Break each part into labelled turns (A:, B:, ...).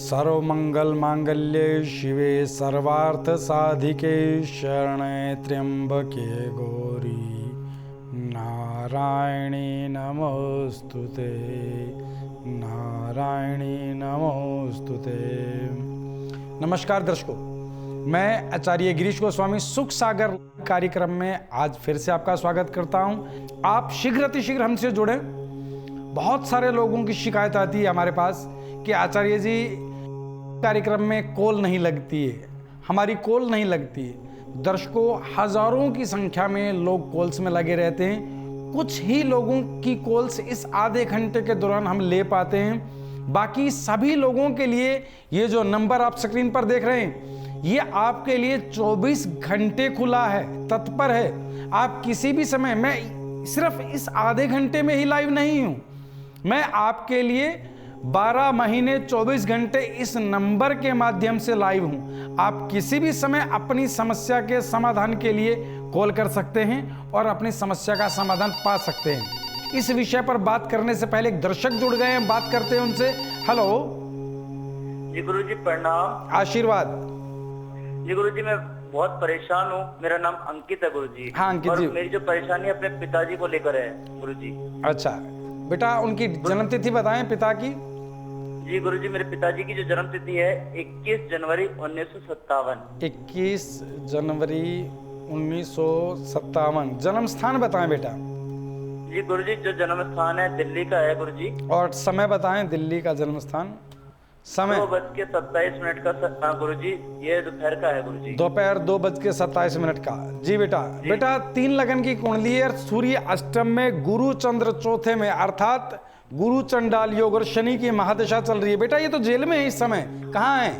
A: सर्वमंगल मांगल्ये शिवे सर्वार्थ साधिके शरणे त्र्यंबके गौरी नारायणी नमोस्तुते नारायणी नमोस्तुते। नमस्कार दर्शकों, मैं आचार्य गिरीश गोस्वामी सुख सागर कार्यक्रम में आज फिर से आपका स्वागत करता हूं। आप शीघ्र अतिशीघ्र हमसे जुड़ें। बहुत सारे लोगों की शिकायत आती है हमारे पास कि आचार्य जी कार्यक्रम में कॉल नहीं लगती है, हमारी कॉल नहीं लगती है। दर्शकों, हजारों की संख्या में लोग कॉल्स में लगे रहते हैं। कुछ ही लोगों की कॉल्स इस आधे घंटे के दौरान हम ले पाते हैं। बाकी सभी लोगों के लिए ये जो नंबर आप स्क्रीन पर देख रहे हैं, ये आपके लिए 24 घंटे खुला है, तत्पर है। आप किसी भी समय, मैं सिर्फ इस आधे घंटे में ही लाइव नहीं हूं, मैं आपके लिए 12 महीने 24 घंटे इस नंबर के माध्यम से लाइव हूं। आप किसी भी समय अपनी समस्या के समाधान के लिए कॉल कर सकते हैं और अपनी समस्या का समाधान पा सकते हैं। इस विषय पर बात करने से पहले एक दर्शक जुड़ गए हैं, बात करते हैं उनसे। हेलो
B: जी गुरुजी, प्रणाम।
A: आशीर्वाद।
B: जी गुरुजी, मैं बहुत परेशान हूँ। मेरा नाम अंकित है गुरुजी।
A: हाँ अंकित
B: और
A: जी।
B: मेरी जो परेशानी अपने पिताजी को लेकर है गुरुजी।
A: अच्छा बेटा, उनकी जन्मतिथि बताएं पिता की।
B: जी गुरुजी, मेरे पिताजी की जो जन्मतिथि है 21 जनवरी 1957।
A: 21 जनवरी 1957। जन्म स्थान बताएं बेटा।
B: जी गुरुजी, जो जन्म स्थान है दिल्ली का है गुरुजी।
A: और समय बताएं दिल्ली का जन्म स्थान। समय
B: 2:27 का गुरुजी, ये दोपहर का है गुरुजी।
A: दोपहर 2:27 का। जी बेटा। बेटा 3 लगन की कुंडली है, सूर्य अष्टम में, गुरु चंद्र चौथे में, अर्थात गुरु चंडाल योग और शनि की महादशा चल रही है। बेटा ये तो जेल में है इस समय, कहाँ है?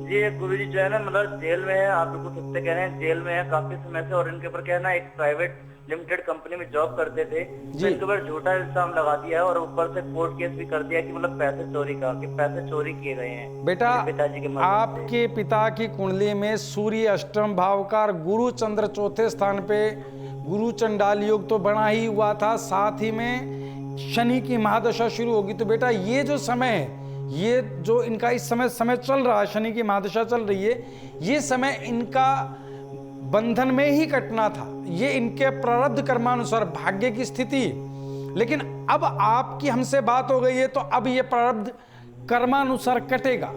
B: जी गुरुजी जो है ना, मतलब जेल में है। आप बिल्कुल सत्य कह रहे हैं, जेल में है काफी समय से। और इनके ऊपर क्या है ना, एक प्राइवेट लिमिटेड कंपनी में जॉब करते थे, तो इनके ऊपर झूठा इल्जाम लगा दिया है और ऊपर से कोर्ट केस भी कर दिया कि मतलब पैसे चोरी का, कि पैसे चोरी किए गए हैं।
A: बेटा
B: पिताजी के
A: आपके पिता की कुंडली में सूर्य अष्टम भाव का, गुरु चंद्र चौथे स्थान पे, गुरु चंडाल योग तो बना ही हुआ था, साथ ही में शनि की महादशा शुरू होगी। तो बेटा ये जो समय है, ये जो इनका इस समय चल रहा है, शनि की महादशा चल रही है, ये समय इनका बंधन में ही कटना था। ये इनके प्रारब्ध कर्मानुसार भाग्य की स्थिति। लेकिन अब आपकी हमसे बात हो गई है, तो अब ये प्रारब्ध कर्मानुसार कटेगा।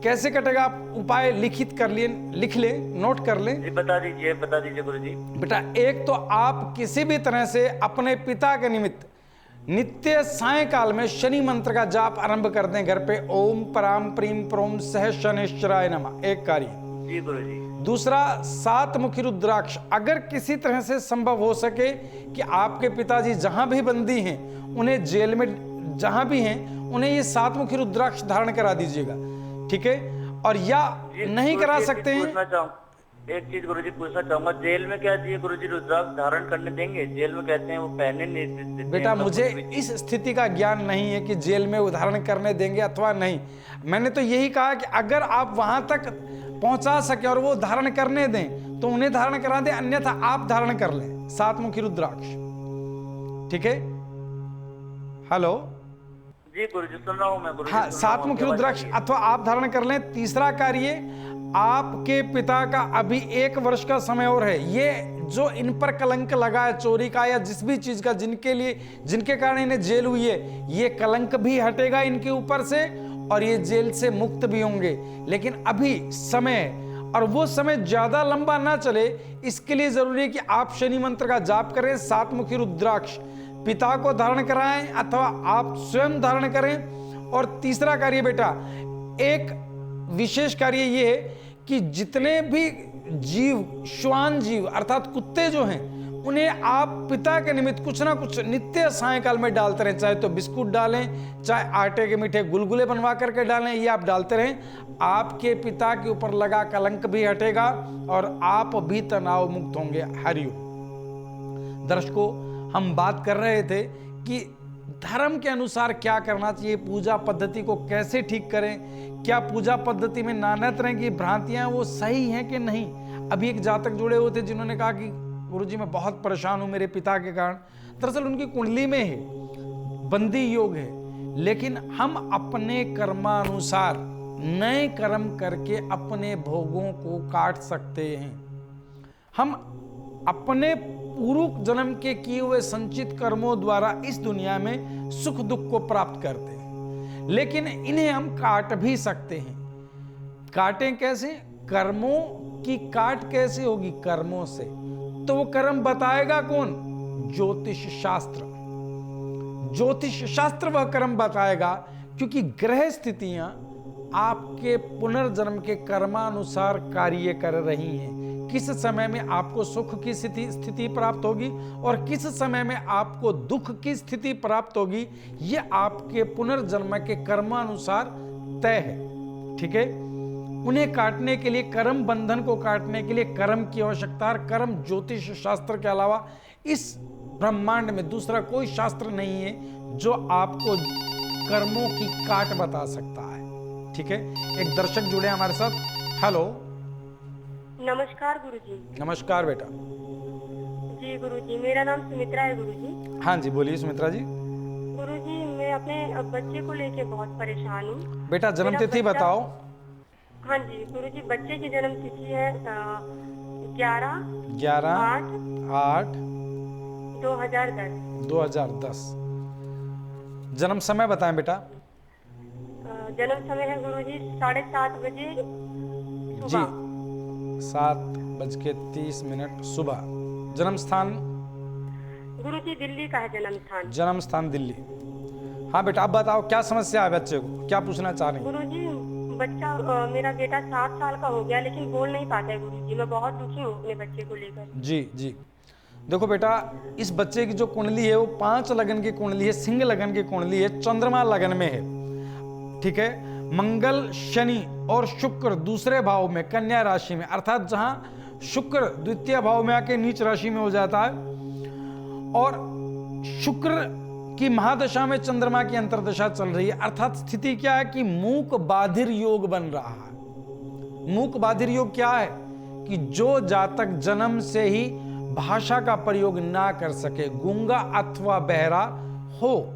A: कैसे कटेगा आप उपाय लिखित कर लिए, लिख ले, नोट कर ले।
B: जी बता दीजिए गुरुजी।
A: बेटा एक तो आप किसी भी तरह से अपने पिता के निमित्त नित्य सायंकाल में शनि मंत्र का जाप आरंभ कर दें घर पे। ओम पराम प्रीम प्रोम सह शनिश्चराय नमः, एक कार्य।
B: जी गुरुजी।
A: दूसरा, 7 मुखी रुद्राक्ष, अगर किसी तरह से संभव हो सके कि आपके पिताजी जहां भी बंदी हैं, उन्हें जेल में जहां भी हैं, उन्हें ये 7 मुखी रुद्राक्ष धारण करा दीजिएगा, ठीक है? और या नहीं करा सकते हैं,
B: एक चीज गुरुजी पूछना चाहूंगा, जेल में क्या चाहिए गुरुजी, रुद्राक्ष धारण करने देंगे? जेल में कहते हैं वो पहने नहीं देते।
A: बेटा मुझे इस स्थिति का ज्ञान नहीं है कि जेल में उदाहरण करने देंगे अथवा नहीं। मैंने तो यही कहा कि अगर आप वहां तक पहुंचा सके और वो धारण करने दें तो उन्हें धारण करा दें, अन्यथा आप धारण कर लें 7 मुखी रुद्राक्ष, ठीक है? हेलो
B: जी गुरुजी, सुन रहा हूं मैं गुरुजी।
A: हाँ, 7 मुखी रुद्राक्ष अथवा आप धारण कर लें। तीसरा कार्य, आपके पिता का अभी 1 वर्ष का समय और है। ये जो इन पर कलंक लगा है चोरी का या जिस भी चीज का, जिनके कारण इन्हें जेल हुई है, ये कलंक भी हटेगा इनके ऊपर से और ये जेल से मुक्त भी होंगे। लेकिन अभी समय, और वो समय ज्यादा लंबा ना चले, इसके लिए जरूरी है कि आप शनि मंत्र का जाप करें, 7 मुखी रुद्राक्ष पिता को धारण कराएं अथवा आप स्वयं धारण करें। और तीसरा कार्य बेटा, एक विशेष कार्य ये है कि जितने भी जीव, श्वान जीव अर्थात कुत्ते जो हैं, उन्हें आप पिता के निमित्त कुछ ना कुछ नित्य सायंकाल में डालते रहें। चाहे तो बिस्कुट डालें, चाहे आटे के मीठे गुलगुले बनवा करके डालें, ये आप डालते रहें। आपके पिता के ऊपर लगा कलंक भी हटेगा और आप भी तनाव मुक्त होंगे। हरिओम। दर्शकों, हम बात कर रहे थे कि धर्म के अनुसार क्या करना चाहिए, पूजा पद्धति को कैसे ठीक करें, क्या पूजा पद्धति में नाना तरह की भ्रांतियां वो सही हैं कि नहीं। अभी एक जातक जुड़े हुए थे जिन्होंने कहा कि गुरुजी मैं बहुत परेशान हूं मेरे पिता के कारण। दरअसल उनकी कुंडली में है, बंदी योग है, लेकिन हम अपने कर्मानुसार नए कर्म करके अपने भोगों को काट सकते हैं। हम अपने पूर्व जन्म के किए हुए संचित कर्मों द्वारा इस दुनिया में सुख दुख को प्राप्त करते हैं, लेकिन इन्हें हम काट भी सकते हैं। काटें कैसे? कर्मों की काट कैसे होगी? कर्मों से। तो वो कर्म बताएगा कौन? ज्योतिष शास्त्र। ज्योतिष शास्त्र वह कर्म बताएगा, क्योंकि ग्रह स्थितियां आपके पुनर्जन्म के कर्मानुसार कार्य कर रही हैं। किस समय में आपको सुख की स्थिति प्राप्त होगी और किस समय में आपको दुख की स्थिति प्राप्त होगी, यह आपके पुनर्जन्म के कर्मानुसार तय है। ठीक है। उन्हें काटने के लिए, कर्म बंधन को काटने के लिए कर्म की आवश्यकता है। कर्म ज्योतिष शास्त्र के अलावा इस ब्रह्मांड में दूसरा कोई शास्त्र नहीं है जो आपको कर्मों की काट बता सकता है। ठीक है। एक दर्शक जुड़े हमारे साथ। हेलो,
C: नमस्कार गुरुजी।
A: नमस्कार बेटा।
C: जी गुरुजी, मेरा नाम सुमित्रा है गुरुजी।
A: हाँ जी, बोलिए सुमित्रा जी।
C: गुरुजी, मैं अपने बच्चे को लेके बहुत परेशान हूँ।
A: बेटा जन्म तिथि बताओ।
C: हाँ जी गुरुजी, बच्चे की जन्म तिथि है
A: 11/8/2010। जन्म समय बताएं बेटा।
C: जन्म समय है गुरुजी 7:30 बजे
A: जी,
C: सुबह।
A: 7:30 सुबह। जन्म स्थान?
C: गुरुजी दिल्ली का है जन्म स्थान।
A: जन्म स्थान दिल्ली। हाँ बेटा, अब बताओ क्या समस्या है बच्चे को, क्या पूछना चाह रहे हैं?
C: गुरुजी, बच्चा मेरा बेटा 7 साल का हो गया लेकिन बोल नहीं पाता है गुरुजी। मैं बहुत दुखी हूँ अपने बच्चे को लेकर। जी
A: जी, देखो बेटा, इस बच्चे की जो कुंडली है वो 5 लगन की कुंडली है, सिंह लगन की कुंडली है, चंद्रमा लगन में है। ठीक है। मंगल, शनि और शुक्र दूसरे भाव में, कन्या राशि में, अर्थात जहां शुक्र द्वितीय भाव में आके नीच राशि में हो जाता है, और शुक्र की महादशा में चंद्रमा की अंतर्दशा चल रही है। अर्थात स्थिति क्या है कि मूक बाधिर योग बन रहा है। मूक बाधिर योग क्या है कि जो जातक जन्म से ही भाषा का प्रयोग ना कर सके, गूंगा अथवा बहरा हो,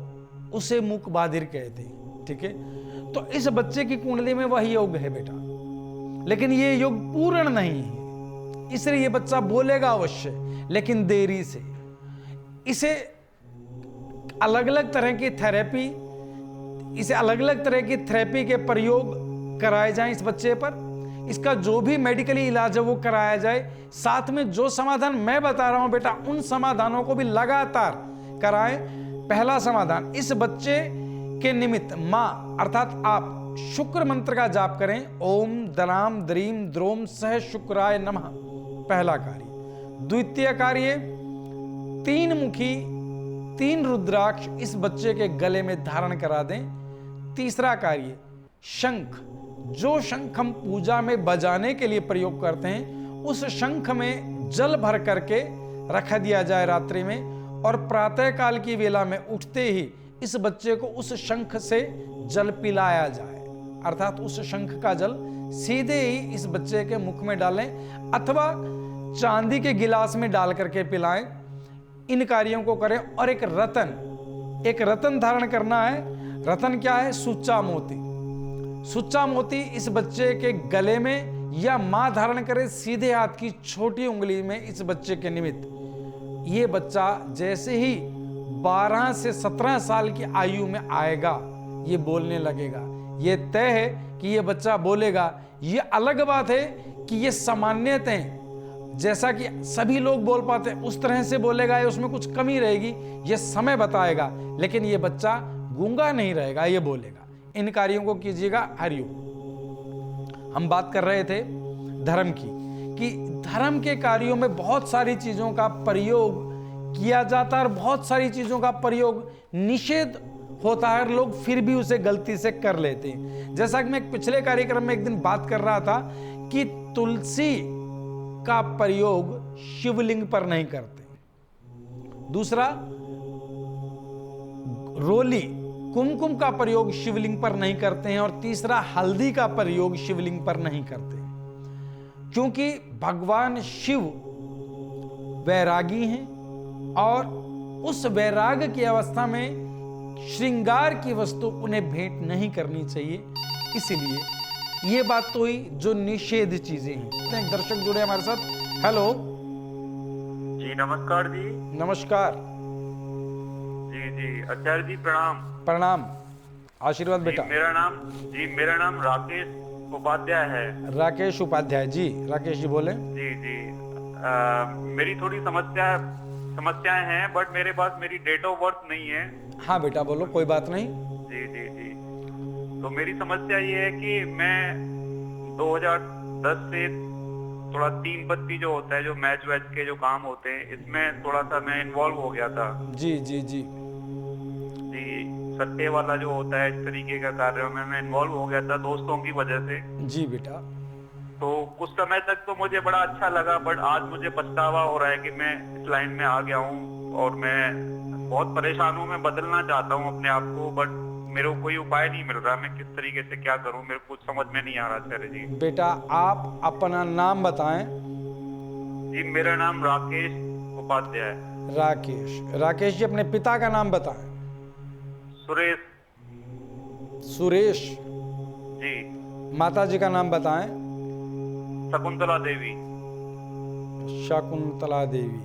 A: उसे मूक बाधिर कहते हैं। ठीक है। तो इस बच्चे की कुंडली में वह योग है बेटा, लेकिन ये योग पूर्ण नहीं है, इसलिए ये बच्चा बोलेगा अवश्य, लेकिन देरी से। इसे अलग अलग तरह की थेरेपी, इसे अलग अलग तरह की थेरेपी के प्रयोग कराए जाएं इस बच्चे पर। इसका जो भी मेडिकली इलाज है वो कराया जाए। साथ में जो समाधान मैं बता रहा हूं बेटा, उन समाधानों को भी लगातार कराएं। पहला समाधान, इस बच्चे के निमित्त मां अर्थात आप शुक्र मंत्र का जाप करें। ओम दराम द्रीम द्रोम सह शुक्राय नमः, पहला कार्य। द्वितीय कार्य, 3 मुखी 3 रुद्राक्ष इस बच्चे के गले में धारण करा दें। तीसरा कार्य, शंख, जो शंख हम पूजा में बजाने के लिए प्रयोग करते हैं, उस शंख में जल भर करके रख दिया जाए रात्रि में, और प्रातः काल की वेला में उठते ही इस बच्चे को उस शंख से जल पिलाया जाए। अर्थात उस शंख का जल सीधे ही इस बच्चे के मुख में डालें अथवा चांदी के गिलास में डाल करके पिलाएं। इन कार्यों को करें। और एक रतन धारण करना है। रतन क्या है? सुच्चा मोती। सुच्चा मोती इस बच्चे के गले में या मां धारण करे सीधे हाथ की छोटी उंगली में इस बच्चे के निमित्त। ये बच्चा जैसे ही 12 से 17 साल की आयु में आएगा, ये बोलने लगेगा। ये तय है कि ये बच्चा बोलेगा। ये अलग बात है कि ये सामान्यतः जैसा कि सभी लोग बोल पाते हैं उस तरह से बोलेगा या उसमें कुछ कमी रहेगी, ये समय बताएगा, लेकिन ये बच्चा गूंगा नहीं रहेगा, ये बोलेगा। इन कार्यों को कीजिएगा। हरिओम। हम बात कर रहे थे धर्म की, कि धर्म के कार्यों में बहुत सारी चीजों का प्रयोग किया जाता है और बहुत सारी चीजों का प्रयोग निषेध होता है, लोग फिर भी उसे गलती से कर लेते हैं। जैसा कि मैं पिछले कार्यक्रम में एक दिन बात कर रहा था कि तुलसी का प्रयोग शिवलिंग पर नहीं करते। दूसरा, रोली कुमकुम का प्रयोग शिवलिंग पर नहीं करते हैं। और तीसरा, हल्दी का प्रयोग शिवलिंग पर नहीं करते, क्योंकि भगवान शिव वैरागी हैं और उस वैराग की अवस्था में श्रृंगार की वस्तु उन्हें भेंट नहीं करनी चाहिए। इसीलिए ये बात तो हुई जो निषेध चीजें हैं। एक दर्शक जुड़े हमारे साथ। हेलो
D: जी नमस्कार जी।
A: नमस्कार
D: जी आचार्य जी प्रणाम।
A: प्रणाम, आशीर्वाद बेटा।
D: मेरा नाम राकेश उपाध्याय है।
A: राकेश उपाध्याय जी। राकेश जी बोले।
D: जी मेरी थोड़ी समस्याएं हैं, बट मेरे पास मेरी डेट ऑफ बर्थ नहीं है।
A: हाँ बेटा बोलो, कोई बात नहीं।
D: जी तो मेरी समस्या ये है कि मैं 2010 से थोड़ा 3 पत्ती जो होता है, जो मैच वैच के जो काम होते हैं, इसमें थोड़ा सा मैं इन्वॉल्व हो गया था।
A: जी
D: सट्टे वाला जो होता है, इस तरीके का कार्यों में मैं इन्वॉल्व हो गया था दोस्तों की वजह से।
A: जी बेटा।
D: तो कुछ समय तक तो मुझे बड़ा अच्छा लगा, बट आज मुझे पछतावा हो रहा है कि मैं इस लाइन में आ गया हूँ और मैं बहुत परेशान हूँ। मैं बदलना चाहता हूँ अपने आप को, बट मेरे को कोई उपाय नहीं मिल रहा। मैं किस तरीके से क्या करूँ, मेरे को कुछ समझ में नहीं आ रहा आचार्य जी।
A: बेटा आप अपना नाम बताएं।
D: जी मेरा नाम राकेश उपाध्याय।
A: राकेश जी अपने पिता का नाम बताएं। सुरेश
D: जी।
A: माता जी का नाम बताएं।
D: शकुंतला देवी।
A: शकुंतला देवी।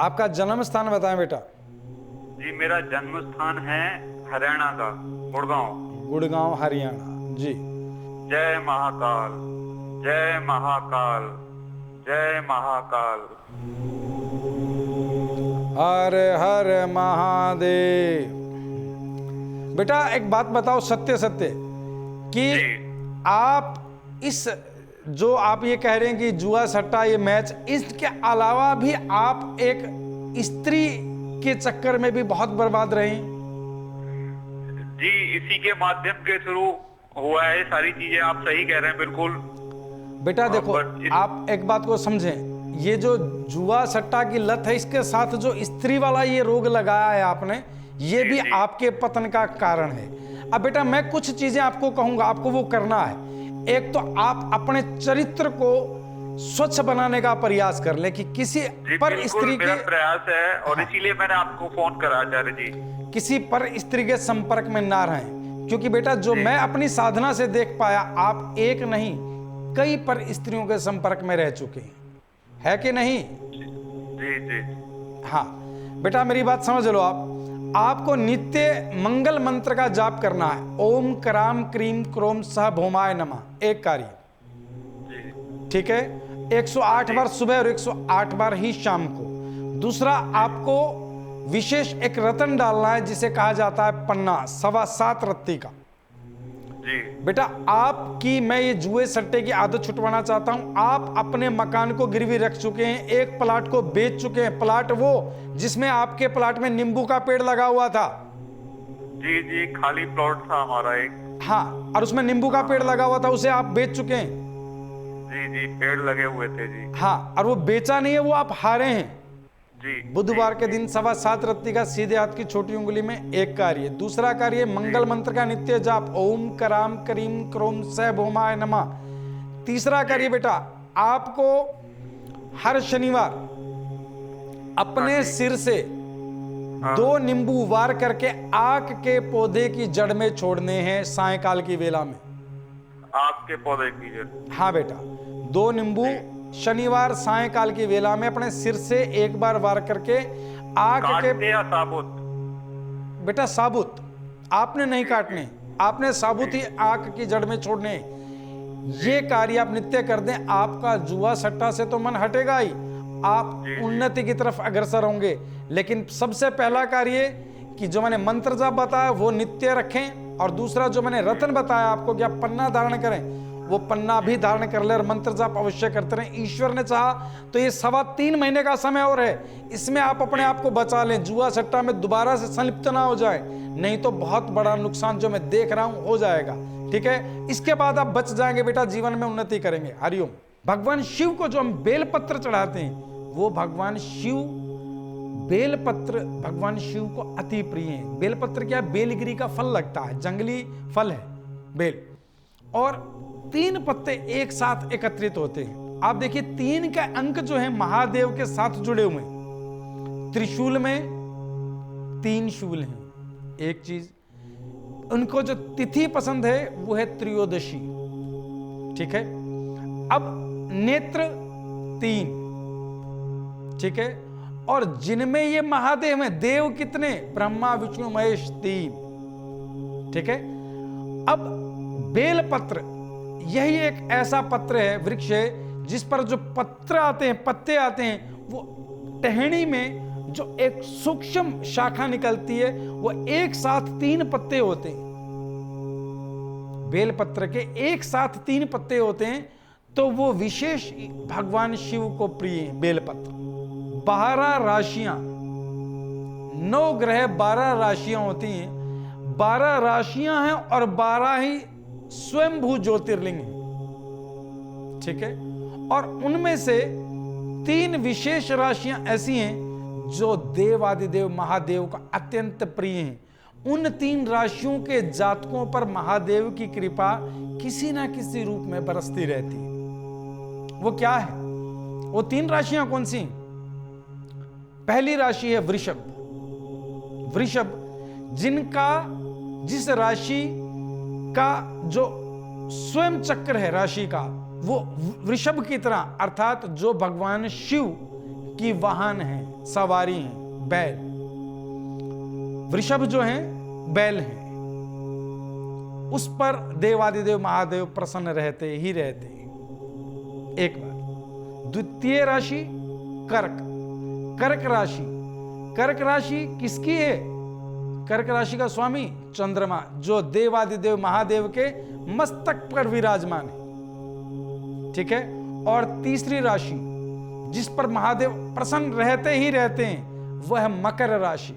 A: आपका जन्म स्थान बताएं बेटा।
D: जी मेरा जन्म स्थान है हरियाणा का,
A: गुड़गांव हरियाणा। जी।
D: जय महाकाल, जय महाकाल, जय महाकाल।
A: हर हर महादेव। बेटा एक बात बताओ सत्य कि आप इस जो आप ये कह रहे हैं कि जुआ सट्टा ये मैच, इसके अलावा भी आप एक स्त्री के चक्कर में भी बहुत बर्बाद रहे।
D: जी इसी के माध्यम के थ्रू हुआ है सारी चीजें। आप सही कह रहे हैं बिल्कुल।
A: बेटा देखो आप एक बात को समझें, ये जो जुआ सट्टा की लत है, इसके साथ जो स्त्री वाला ये रोग लगाया है आपने, ये भी आपके पतन का कारण है। अब बेटा मैं कुछ चीजें आपको कहूंगा, आपको वो करना है। एक तो आप अपने चरित्र को स्वच्छ बनाने का प्रयास कर ले कि किसी पर स्त्री के
D: प्रयास है, और इसीलिए मैंने आपको फोन करा आचार्य जी।
A: किसी पर स्त्री के संपर्क में ना रहें, क्योंकि बेटा जो मैं अपनी साधना से देख पाया, आप एक नहीं कई पर स्त्रियों के संपर्क में रह चुके हैं, है कि नहीं?
D: जी।
A: हाँ बेटा मेरी बात समझ लो। आपको नित्य मंगल मंत्र का जाप करना है। ओम कराम क्रीम क्रोम सह भौमाय नमः, एक कार्य। ठीक है, 108 बार सुबह और 108 बार ही शाम को। दूसरा, आपको विशेष एक रतन डालना है जिसे कहा जाता है पन्ना, 7.25 रत्ती का।
D: जी
A: बेटा आपकी मैं ये जुए सट्टे की आदत छुटवाना चाहता हूं। आप अपने मकान को गिरवी रख चुके हैं, एक प्लाट को बेच चुके हैं, प्लाट वो जिसमें आपके प्लाट में नींबू का पेड़ लगा हुआ था।
D: जी खाली प्लॉट था हमारा एक।
A: हाँ, और उसमें नींबू का पेड़ लगा हुआ था, उसे आप बेच चुके हैं।
D: जी पेड़ लगे हुए थे जी।
A: हाँ, और वो बेचा नहीं है, वो आप हारे हैं।
D: जी
A: बुधवार के दिन 7.25 रत्ती का सीधे हाथ की छोटी उंगली में एक कार्य। दूसरा कार्य मंगल मंत्र का नित्य जाप, ओम कराम करीम क्रोम सह भौमाय नमः। तीसरा कार्य बेटा, आपको हर शनिवार अपने सिर से 2 नींबू वार करके आक के पौधे की जड़ में छोड़ने हैं सायकाल की वेला में।
D: आक के पौधे की जड़?
A: हाँ बेटा, 2 नींबू शनिवार सायकाल की वेला में अपने सिर से एक बार वार करके आग के।
D: या साबुत?
A: बेटा साबुत आपने नहीं काटने, आपने साबुत ही आग की जड़ में छोड़ने। ये कार्य आप नित्य कर दें, आपका जुआ सट्टा से तो मन हटेगा ही, आप उन्नति की तरफ अग्रसर होंगे। लेकिन सबसे पहला कार्य कि जो मैंने मंत्र जाप बताया वो नित्य रखें, और दूसरा जो मैंने रत्न बताया आपको कि आप पन्ना धारण करें, वो पन्ना भी धारण कर ले और मंत्र जाप अवश्य करते रहें। ईश्वर ने चाहा तो ये 3.25 महीने का समय और है, इसमें आप अपने आप को बचा लें, जुआ सट्टा में दोबारा से संलिप्त ना हो जाए, नहीं तो बहुत बड़ा नुकसान जो मैं देख रहा हूं हो जाएगा। ठीक है, इसके बाद आप बच जाएंगे बेटा, जीवन में उन्नति करेंगे। हरिओम। भगवान शिव को जो हम बेलपत्र चढ़ाते हैं, वो भगवान शिव बेलपत्र भगवान शिव को अति प्रिय है। बेलपत्र क्या? बेलगिरी का फल लगता है, जंगली फल है बेल, और 3 पत्ते एक साथ एकत्रित होते हैं। आप देखिए 3 का अंक जो है महादेव के साथ जुड़े हुए हैं। त्रिशूल में 3 शूल हैं, एक चीज, उनको जो तिथि पसंद है वो है त्रयोदशी, ठीक है। अब नेत्र 3, ठीक है, और जिनमें ये महादेव हैं, देव कितने, ब्रह्मा विष्णु महेश 3, ठीक है। अब बेलपत्र, यही एक ऐसा पत्र है, वृक्ष है, जिस पर जो पत्र आते हैं, पत्ते आते हैं, वो टहनी में जो एक सूक्ष्म शाखा निकलती है, वो एक साथ 3 पत्ते होते हैं। बेलपत्र के एक साथ 3 पत्ते होते हैं, तो वो विशेष भगवान शिव को प्रिय है बेलपत्र। 12 राशियां, 9 ग्रह 12 राशियां होती हैं, 12 राशियां हैं और 12 ही स्वयंभू ज्योतिर्लिंग हैं, ठीक है। और उनमें से 3 विशेष राशियां ऐसी हैं जो देवादिदेव महादेव का अत्यंत प्रिय हैं। उन 3 राशियों के जातकों पर महादेव की कृपा किसी ना किसी रूप में बरसती रहती है। वो क्या है? वो 3 राशियां कौन सी? पहली राशि है वृषभ। वृषभ, जिस राशि का जो स्वयं चक्र है राशि का, वो वृषभ की तरह, अर्थात जो भगवान शिव की वाहन है, सवारी है, बैल। वृषभ जो है बैल है, उस पर देवादिदेव महादेव प्रसन्न रहते ही रहते हैं। एक बात। द्वितीय राशि कर्क। कर्क राशि, कर्क राशि किसकी है? कर्क राशि का स्वामी चंद्रमा, जो देवादिदेव महादेव के मस्तक पर विराजमान है, ठीक है। और तीसरी राशि जिस पर महादेव प्रसन्न रहते ही रहते हैं, वह है मकर राशि।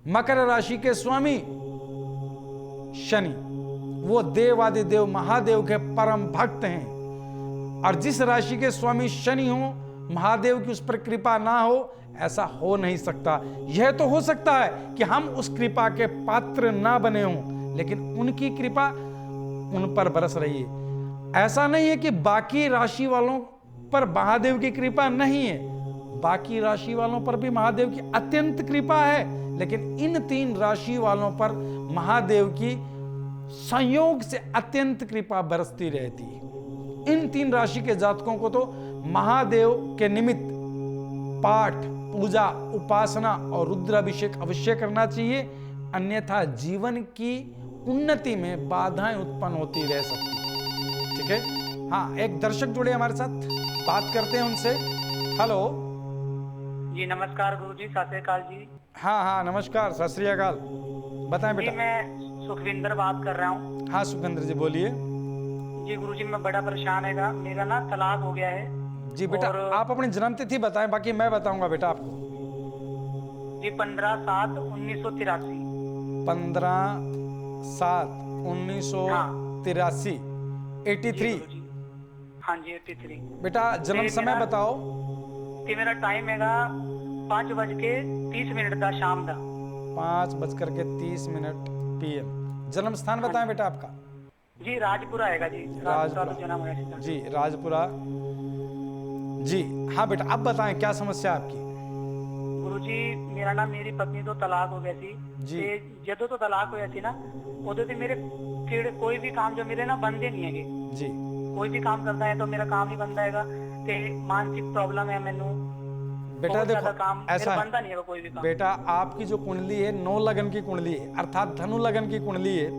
A: मकर राशि के स्वामी शनि, वो देवादिदेव महादेव के परम भक्त हैं। और जिस राशि के स्वामी शनि हो, महादेव की उस पर कृपा ना हो, ऐसा हो नहीं सकता। यह तो हो सकता है कि हम उस कृपा के पात्र ना बने हों, लेकिन उनकी कृपा उन पर बरस रही है। ऐसा नहीं है कि बाकी राशि वालों पर महादेव की कृपा नहीं है, बाकी राशि वालों पर भी महादेव की अत्यंत कृपा है, लेकिन इन 3 राशि वालों पर महादेव की संयोग से अत्यंत कृपा बरसती रहती है। इन 3 राशि के जातकों को तो महादेव के निमित्त पाठ, पूजा, उपासना और रुद्राभिषेक अवश्य करना चाहिए, अन्यथा जीवन की उन्नति में बाधाएं उत्पन्न होती रह सकती, ठीक है। हाँ, एक दर्शक जुड़े हमारे साथ, बात करते हैं उनसे। हेलो
B: जी, नमस्कार गुरुजी, सत श्री अकाल जी।
A: हाँ, नमस्कार, सत श्री अकाल। बताएं बेटा।
B: जी, मैं सुखविंदर बात कर रहा हूँ।
A: हाँ सुखविंदर जी, बोलिए।
B: जी गुरुजी, मैं बड़ा परेशान है, मेरा ना तलाक हो गया है।
A: जी बेटा, आप अपनी जन्म तिथि बताएं, बाकी मैं बताऊंगा बेटा आपको।
B: जी 15/7/1983।
A: 15/7/1983, 83।
B: हाँ जी 83।
A: बेटा जन्म समय बताओ।
B: कि मेरा टाइम हैगा 5:30 का शाम का।
A: 5:30 PM। जन्म स्थान बताएं बेटा आपका।
B: जी राजपुरा हैगा जी।
A: राजपुरा
B: तो जन्म है
A: जी, राजपुरा जी। हाँ बेटा, अब बताएं क्या समस्या आपकी।
B: गुरुजी, मेरा ना, मेरी पत्नी तो तलाक हो गई थी
A: जी।
B: जदों तो तलाक हो थी ना, उदों से मेरे कोई भी काम जो मेरे ना बनते नहीं है
A: जी।
B: कोई भी काम करता है तो मेरा काम नहीं बनता है। मानसिक प्रॉब्लम है मैनू
A: बेटा देखो,
B: काम
A: ऐसा
B: बनता नहीं है कोई भी काम।
A: बेटा, आपकी जो कुंडली है 9 लगन की कुंडली है, अर्थात धनु लगन की कुंडली है।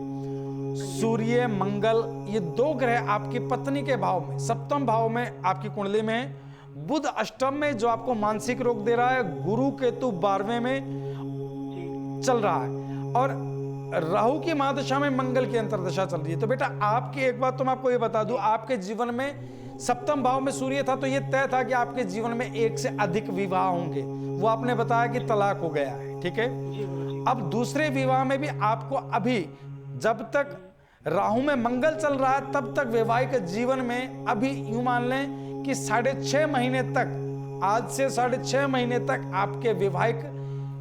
A: सूर्य, मंगल, ये 2 ग्रह आपकी पत्नी के भाव में, 7वें भाव में आपकी कुंडली में। बुध अष्टम में जो आपको मानसिक रोग दे रहा है, गुरु केतु 12वें में चल रहा है, और राहु की महादशा में मंगल की अंतरदशा चल रही है। तो बेटा आपकी एक बात तो मैं आपको ये बता दूं, आपके जीवन में 7वें भाव में सूर्य था, तो ये तय था कि आपके जीवन में 1 से अधिक विवाह होंगे। वो आपने बताया कि तलाक हो गया है, ठीक है। अब दूसरे विवाह में भी आपको अभी, जब तक राहु में मंगल चल रहा है, तब तक वैवाहिक जीवन में अभी यूं मान लें कि 6.5 महीने तक, आज से 6.5 महीने तक आपके वैवाहिक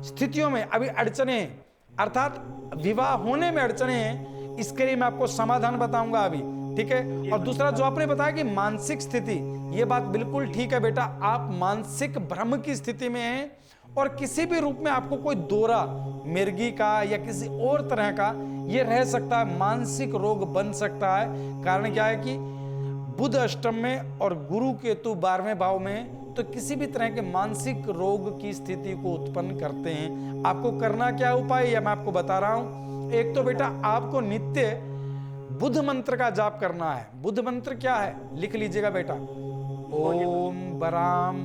A: स्थितियों में अभी अड़चने हैं, अर्थात विवाह होने में अड़चने हैं। इसके लिए मैं आपको समाधान बताऊंगा अभी, ठीक है। और दूसरा जो आपने बताया कि मानसिक स्थिति, ये बात बिल्कुल ठीक है बेटा, आप मानसिक भ्रम की स्थिति में हैं और किसी भी रूप में आपको कोई दौरा, मिर्गी का या किसी और तरह का ये रह सकता है, मानसिक रोग बन सकता है। कारण क्या है कि बुध अष्टम में और गुरु केतु 12वें भाव में, तो किसी भी तरह के मानसिक रोग की स्थिति को उत्पन्न करते हैं। आपको करना क्या उपाय है, मैं आपको बता रहा हूं। एक तो बेटा आपको नित्य बुध मंत्र का जाप करना है। बुध मंत्र क्या है, लिख लीजिएगा बेटा। ओम बराम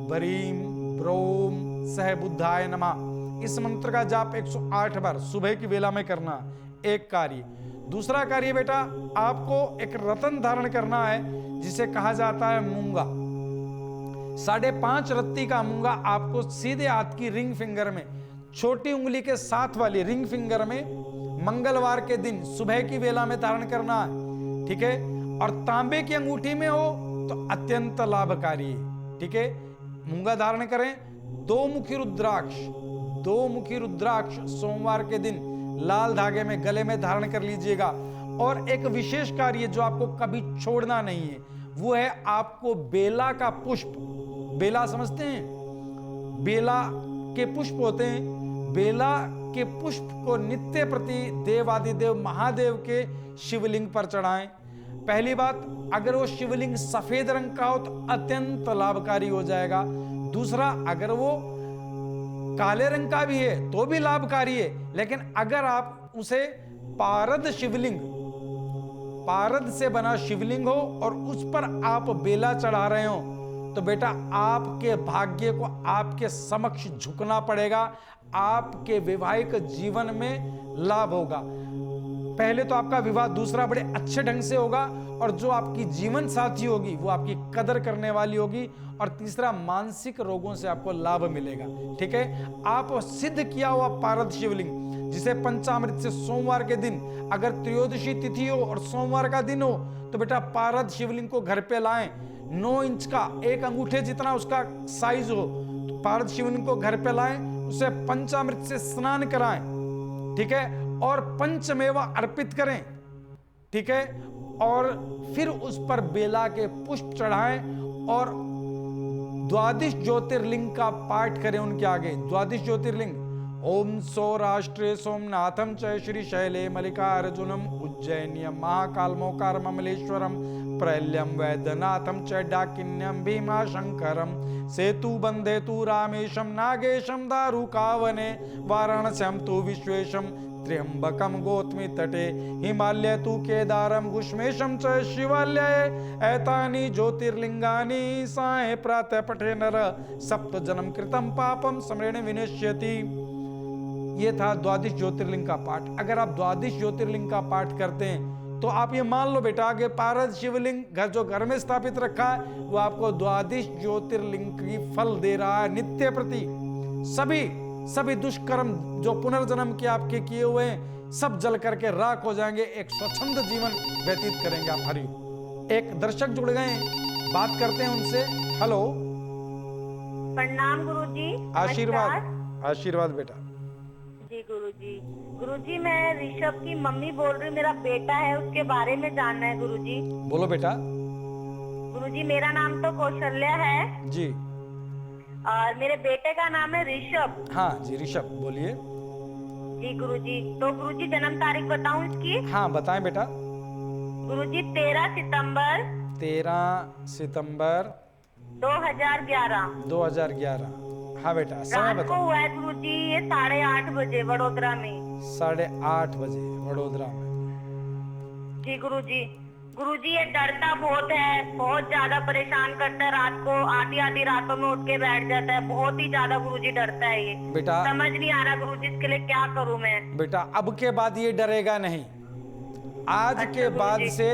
A: बरीम ब्रोम सह बुद्धाय नमः। इस मंत्र का जाप 108 बार सुबह की वेला में करना, एक कार्य। दूसरा कार्य बेटा आपको एक रत्न धारण करना है जिसे कहा जाता है मूंगा। 5.5 रत्ती का मूंगा आपको सीधे हाथ की रिंग फिंगर में, छोटी उंगली के साथ वाली रिंग फिंगर में मंगलवार के दिन सुबह की वेला में धारण करना है, ठीक है। और तांबे की अंगूठी में हो तो अत्यंत लाभकारी है, ठीक है। मूंगा धारण करें। 2 मुखी रुद्राक्ष सोमवार के दिन लाल धागे में गले में धारण कर लीजिएगा। और एक विशेष कार्य जो आपको कभी छोड़ना नहीं है, वो है आपको बेला का पुष्प, बेला समझते हैं, बेला के पुष्प होते हैं, बेला के पुष्प को नित्य प्रति देवादिदेव महादेव के शिवलिंग पर चढ़ाएं। पहली बात, अगर वो शिवलिंग सफेद रंग का हो तो अत्यंत लाभकारी हो जाएगा। दूसरा, अगर वो काले रंग का भी है तो भी लाभकारी है। लेकिन अगर आप उसे पारद शिवलिंग, पारद से बना शिवलिंग हो और उस पर आप बेला चढ़ा रहे हो, तो बेटा आपके भाग्य को आपके समक्ष झुकना पड़ेगा। आपके वैवाहिक जीवन में लाभ होगा। पहले तो आपका विवाह दूसरा बड़े अच्छे ढंग से होगा, और जो आपकी जीवन साथी होगी वो आपकी कदर करने वाली होगी, और तीसरा मानसिक रोगों से आपको लाभ मिलेगा, ठीक है। आप सिद्ध किया हुआ पारद शिवलिंग जिसे पंचामृत से सोमवार के दिन, अगर त्रयोदशी तिथि हो और सोमवार का दिन हो, तो बेटा पारद शिवलिंग को घर पे लाएं। 9 इंच का, एक अंगूठे जितना उसका साइज हो, तो पारद शिवलिंग को घर पे लाएं, उसे पंचामृत से स्नान कराएं, ठीक है, और पंचमेवा अर्पित करें, ठीक है। और फिर उस पर बेला के पुष्प चढ़ाएं और द्वादश ज्योतिर्लिंग का पाठ करें उनके आगे। द्वादश ज्योतिर्लिंग, ओम सौराष्ट्रे सोमनाथम च श्री शैले मल्लिकार्जुनम उज्जैन्यम महाकालमोकार ममलेश्वरम प्रैल्यम वैद्यनाथम च डाकिन्यम भीमाशंकरम सेतु बंधे तु रामेशम नागेशम दारुकावने वाराणस्याम तु विश्वेशम त्र्यंबकम गौतमी तटे हिमालय तु केदारम घुष्मेशम च शिवालय एतानि ज्योतिर्लिंगानि साय प्रातः पठे नर सप्त जन्म कृतम पापम स्मरेण विनश्यति। ये था द्वादश ज्योतिर्लिंग का पाठ। अगर आप द्वादश ज्योतिर्लिंग का पाठ करते हैं तो आप ये मान लो बेटा आगे पारद शिवलिंग घर में स्थापित रखा है, वो आपको द्वादश ज्योतिर्लिंग की फल दे रहा है नित्य प्रति। सभी दुष्कर्म जो पुनर्जन्म के आपके किए हुए हैं सब जल करके राख हो जाएंगे। एक स्वच्छंद जीवन व्यतीत करेंगे आप। हरि। एक दर्शक जुड़ गए हैं, बात करते हैं उनसे। हेलो,
C: प्रणाम गुरुजी।
A: आशीर्वाद बेटा।
C: जी गुरुजी मैं ऋषभ की मम्मी बोल रही हूँ, मेरा बेटा है, उसके बारे में जानना है गुरुजी।
A: बोलो बेटा।
C: गुरुजी मेरा नाम तो कौशल्या है
A: जी,
C: और मेरे बेटे का नाम है ऋषभ।
A: हाँ जी ऋषभ, बोलिए।
C: जी गुरुजी, तो गुरुजी जन्म तारीख बताऊं इसकी?
A: हाँ बताएं बेटा।
C: गुरुजी 13 सितंबर 2011।
A: हाँ बेटा, समय
C: रात को
A: बताओ।
C: हुआ है गुरुजी, ये 8:30 बजे वडोदरा में।
A: 8:30 बजे वडोदरा में।
C: जी गुरुजी ये डरता बहुत है, बहुत ज्यादा परेशान करता है। रात को आधी रातों में उठ के बैठ जाता है, बहुत ही ज्यादा गुरुजी डरता है ये।
A: बेटा
C: समझ नहीं आ रहा गुरुजी इसके लिए क्या करूं मैं।
A: बेटा अब के बाद ये डरेगा नहीं। आज के बाद से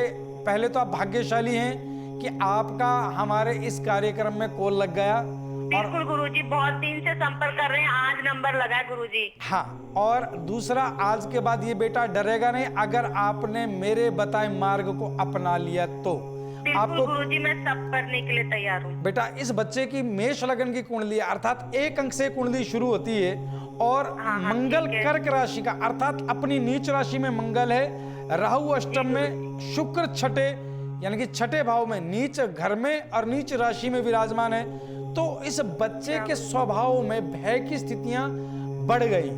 A: पहले तो आप भाग्यशाली हैं कि आपका हमारे इस कार्यक्रम में कॉल लग गया।
C: बिल्कुल गुरुजी, बहुत दिन से संपर्क कर रहे हैं, आज नंबर लगा है गुरुजी।
A: हाँ, और दूसरा आज के बाद ये बेटा डरेगा नहीं अगर आपने मेरे बताए मार्ग को अपना लिया तो।
C: बिल्कुल गुरुजी, मैं सब करने के लिए तैयार हूँ।
A: बेटा इस बच्चे की मेष लगन की कुंडली अर्थात 1 अंक से कुंडली शुरू होती है, और मंगल कर्क राशि का अर्थात अपनी नीच राशि में मंगल है, राहु अष्टम में, शुक्र छठे, यानी कि छठे भाव में नीच घर में और नीच राशि में विराजमान है, तो इस बच्चे के स्वभाव में भय की स्थितियां बढ़ गई।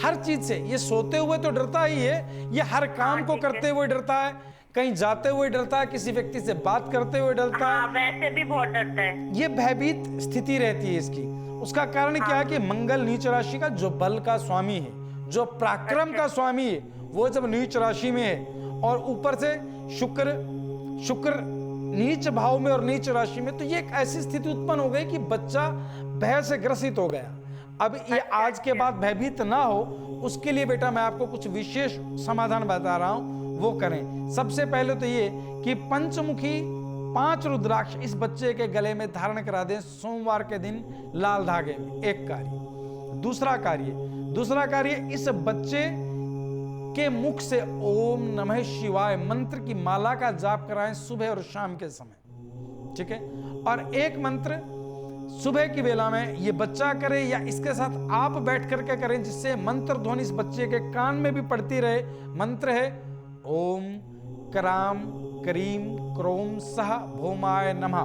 A: हर चीज से, ये सोते हुए तो डरता ही है, ये हर काम को करते हुए डरता है, कहीं जाते हुए डरता है, किसी व्यक्ति से बात करते हुए डरता है,
C: वैसे भी बहुत डरता है।
A: ये भयभीत स्थिति रहती है इसकी। उसका कारण क्या है कि मंगल नीच राशि का जो बल का स्वामी है, जो पराक्रम का स्वामी है, वो जब नीच राशि में है और ऊपर से शुक्र नीच भाव में और नीच राशि में, तो ये एक ऐसी स्थिति उत्पन्न हो गई कि बच्चा भय से ग्रसित हो गया। अब ये आज के बाद भयभीत ना हो, उसके लिए बेटा मैं आपको कुछ विशेष समाधान बता रहा हूं, वो करें। सबसे पहले तो ये कि पंचमुखी 5 रुद्राक्ष इस बच्चे के गले में धारण करा दें सोमवार के दिन लाल धागे में, एक कार्य। दूसरा कार्य इस बच्चे के मुख से ओम नमः शिवाय मंत्र की माला का जाप कराएं सुबह और शाम के समय, ठीक है। और एक मंत्र सुबह की वेला में ये बच्चा करे या इसके साथ आप बैठ करके करें, जिससे मंत्र ध्वनि इस बच्चे के कान में भी पड़ती रहे। मंत्र है ओम कराम क्रीम क्रोम सह भौमाय नमः।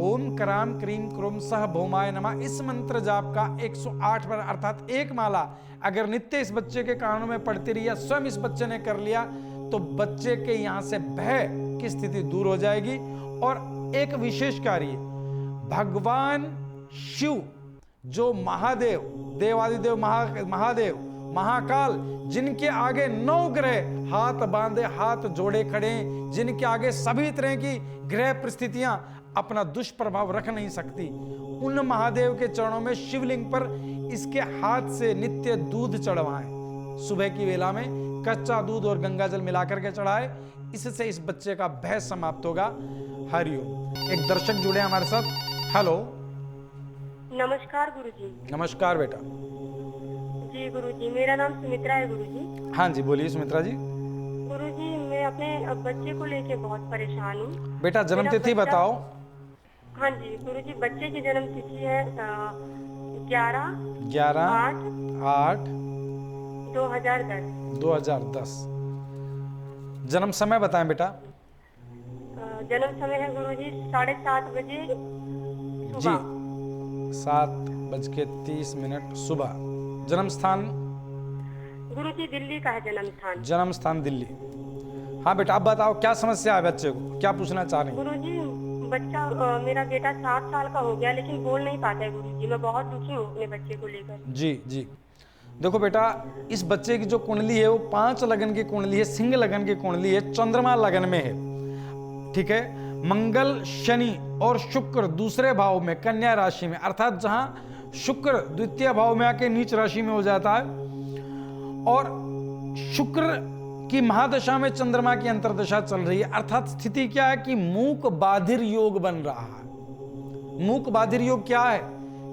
A: ओम कराम क्रीम क्रोम सह भौमाय नमः। इस मंत्र जाप का 108 बार अर्थात एक माला अगर नित्य इस बच्चे के कानों में पड़ती रही या स्वयं इस बच्चे ने कर लिया, तो बच्चे के यहां से भय की स्थिति दूर हो जाएगी। और एक विशेष कार्य, भगवान शिव जो महादेव, देवादिदेव महादेव महाकाल, जिनके आगे 9 ग्रह हाथ बांधे हाथ जोड़े खड़े, जिनके आगे सभी तरह की ग्रह परिस्थितियां अपना दुष्प्रभाव रख नहीं सकती, उन महादेव के चरणों में शिवलिंग पर इसके हाथ से नित्य दूध चढ़वाएं। सुबह की वेला में कच्चा दूध और गंगाजल मिलाकर के चढ़ाए, इससे इस बच्चे का भय समाप्त होगा। हरिओम। एक दर्शक जुड़े हमारे साथ। हेलो,
E: नमस्कार गुरुजी।
A: नमस्कार बेटा।
E: जी गुरुजी, मेरा नाम सुमित्रा है गुरुजी।
A: हाँ जी, बोलिए सुमित्रा जी।
E: गुरुजी, मैं अपने बच्चे को लेके बहुत परेशान हूँ।
A: बेटा जन्म तिथि बताओ।
E: हाँ जी गुरुजी, बच्चे की जन्म तिथि है
A: 11/8/2010। जन्म समय बताएं बेटा।
E: जन्म समय है गुरुजी 7:30 बजे
A: जी, 7:30 सुबह। जन्म स्थान
E: गुरुजी दिल्ली का है जन्म स्थान।
A: जन्म स्थान दिल्ली। हाँ बेटा, अब बताओ क्या समस्या है बच्चे को, क्या पूछना चाह रहे हैं?
E: गुरुजी, बच्चा मेरा बेटा 7 साल का हो गया लेकिन बोल नहीं पाता है गुरुजी। मैं बहुत दुखी हूँ अपने बच्चे को लेकर। जी
A: जी, देखो बेटा, इस बच्चे की जो कुंडली है वो 5 लगन की कुंडली है, सिंह लगन की कुंडली है, चंद्रमा लगन में है, ठीक है। मंगल शनि और शुक्र दूसरे भाव में कन्या राशि में, अर्थात जहां शुक्र द्वितीय भाव में आके नीच राशि में हो जाता है, और शुक्र की महादशा में चंद्रमा की अंतर्दशा चल रही है, अर्थात स्थिति क्या है कि मूक बाधिर योग बन रहा है। मूक बाधिर योग क्या है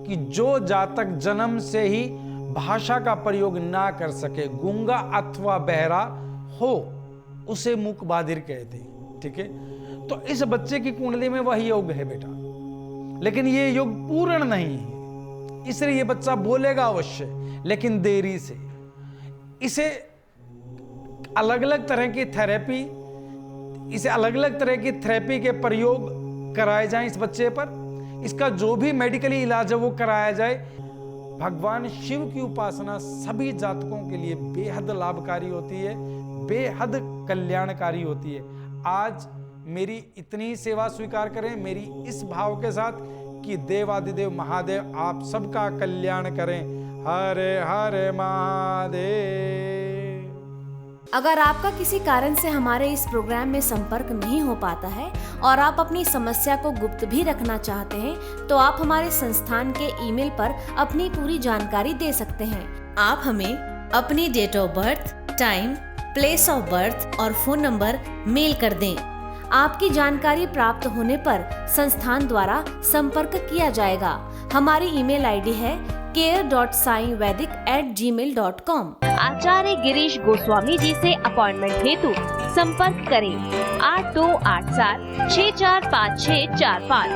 A: कि जो जातक जन्म से ही भाषा का प्रयोग ना कर सके, गूंगा अथवा बहरा हो, उसे मूक बाधिर कहते हैं, ठीक है। तो इस बच्चे की कुंडली में वही योग है बेटा, लेकिन ये योग पूर्ण नहीं है, इसलिए ये बच्चा बोलेगा अवश्य लेकिन देरी से। इसे अलग अलग तरह की थेरेपी, इसे अलग अलग तरह की थेरेपी के प्रयोग कराए जाएं इस बच्चे पर। इसका जो भी मेडिकली इलाज है वो कराया जाए। भगवान शिव की उपासना सभी जातकों के लिए बेहद लाभकारी होती है, बेहद कल्याणकारी होती है। आज मेरी इतनी सेवा स्वीकार करें, मेरी इस भाव के साथ कि देवादिदेव महादेव आप सबका कल्याण करें। हरे हरे महादेव।
F: अगर आपका किसी कारण से हमारे इस प्रोग्राम में संपर्क नहीं हो पाता है और आप अपनी समस्या को गुप्त भी रखना चाहते हैं, तो आप हमारे संस्थान के ईमेल पर अपनी पूरी जानकारी दे सकते हैं। आप हमें अपनी date of birth, time, place of birth और फोन नंबर मेल कर दें। आपकी जानकारी प्राप्त होने पर संस्थान द्वारा संपर्क किया जाएगा। हमारी ईमेल आईडी है care.saivedic@gmail.com।
G: आचार्य गिरीश गोस्वामी जी से अपॉइंटमेंट हेतु संपर्क करें 8287 645645।